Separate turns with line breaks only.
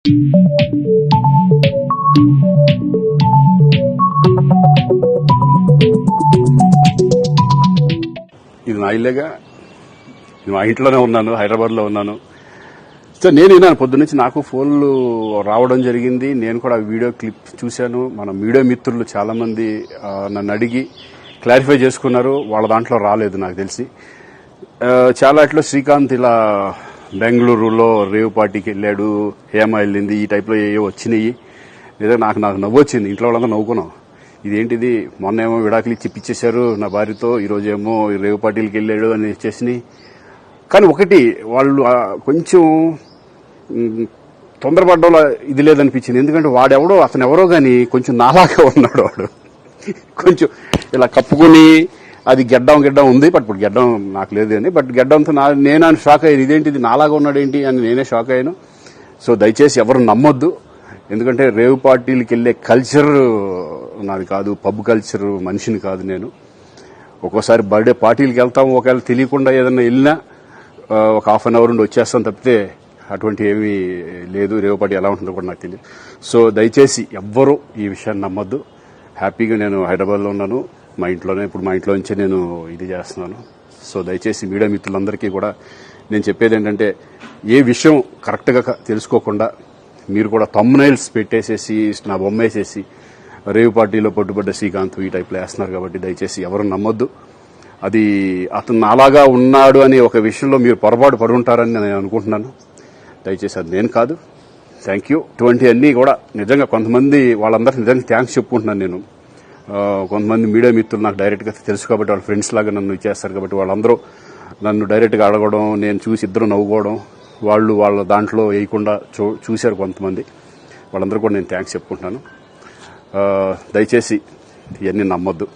ఇది నా ఇల్లేగా, మా ఇంట్లోనే ఉన్నాను, హైదరాబాద్లో ఉన్నాను. సో నేను విన్నాను పొద్దున్నుంచి, నాకు ఫోన్లు రావడం జరిగింది. నేను కూడా వీడియో క్లిప్ చూశాను. మన మీడియా మిత్రులు చాలా మంది నన్ను అడిగి క్లారిఫై చేసుకున్నారు. వాళ్ళ దాంట్లో రాలేదు నాకు తెలిసి. చాలా ఇట్లా శ్రీకాంత్ ఇలా బెంగళూరులో రేవ్ పార్టీకి వెళ్ళాడు, హేమ వెళ్ళింది, ఈ టైప్లో ఏవో వచ్చినాయి. లేదా నాకు నవ్వు వచ్చింది. ఇంట్లో వాళ్ళంతా నవ్వుకున్నాం. ఇదేంటిది, మొన్న ఏమో విడాకులు ఇచ్చి పిచ్చేశారు నా భార్యతో, ఈరోజేమో రేవ్ పార్టీలకి వెళ్ళాడు అని వచ్చేసినాయి. కానీ ఒకటి, వాళ్ళు కొంచెం తొందరపడ్డంలో ఇది లేదనిపించింది. ఎందుకంటే వాడెవడో, అతను ఎవరో కానీ కొంచెం నాలాగా ఉన్నాడు. వాడు కొంచెం ఇలా కప్పుకుని, అది గెడ్డం ఉంది, బట్ ఇప్పుడు గెడ్డం నాకు లేదు అని, బట్ గెడ్డంతో నేను షాక్ అయ్యాను. ఇదేంటిది నాలాగా ఉన్నాడు ఏంటి అని నేనే షాక్ అయ్యాను. సో దయచేసి ఎవరు నమ్మొద్దు. ఎందుకంటే రేవ్ పార్టీలకి వెళ్ళే కల్చర్ నాది కాదు, పబ్ కల్చర్ మనిషిని కాదు నేను. ఒక్కోసారి బర్త్డే పార్టీలకి వెళ్తాము, ఒకవేళ తెలియకుండా ఏదన్నా వెళ్ళినా ఒక హాఫ్ అన్ అవర్ నుండి వచ్చేస్తాం తప్పితే అటువంటి ఏమీ లేదు. రేవ్ పార్టీ ఎలా ఉంటుందో కూడా నాకు తెలియదు. సో దయచేసి ఎవ్వరూ ఈ విషయాన్ని నమ్మొద్దు. హ్యాపీగా నేను హైదరాబాద్లో ఉన్నాను, మా ఇంట్లోనే. ఇప్పుడు మా ఇంట్లో నుంచే నేను ఇది చేస్తున్నాను. సో దయచేసి మీడియా మిత్రులందరికీ కూడా నేను చెప్పేది ఏంటంటే, ఏ విషయం కరెక్ట్గా తెలుసుకోకుండా మీరు కూడా థంబ్నైల్స్ పెట్టేసేసి నా బొమ్మ వేసేసి రేవ్ పార్టీలో పట్టుబడ్డ శ్రీకాంత్ ఈ టైప్లో వేస్తున్నారు. కాబట్టి దయచేసి ఎవరు నమ్మొద్దు. అది అతను అలాగా ఉన్నాడు అనే ఒక విషయంలో మీరు పొరపాటు పడుంటారని నేను అనుకుంటున్నాను. దయచేసి అది నేను కాదు. Thank you. ఇటువంటి అన్నీ కూడా నిజంగా కొంతమంది, వాళ్ళందరికీ నిజంగా థ్యాంక్స్ చెప్పుకుంటున్నాను నేను. కొంతమంది మీడియా మిత్రులు నాకు డైరెక్ట్గా తెలుసు కాబట్టి, వాళ్ళ ఫ్రెండ్స్ లాగా నన్ను ఇచ్చేస్తారు కాబట్టి, వాళ్ళందరూ నన్ను డైరెక్ట్గా అడగడం, నేను చూసి ఇద్దరు నవ్వుకోవడం, వాళ్ళు వాళ్ళ దాంట్లో వేయకుండా చూశారు కొంతమంది. వాళ్ళందరూ కూడా నేను థ్యాంక్స్ చెప్పుకుంటున్నాను. దయచేసి ఇవన్నీ నమ్మొద్దు.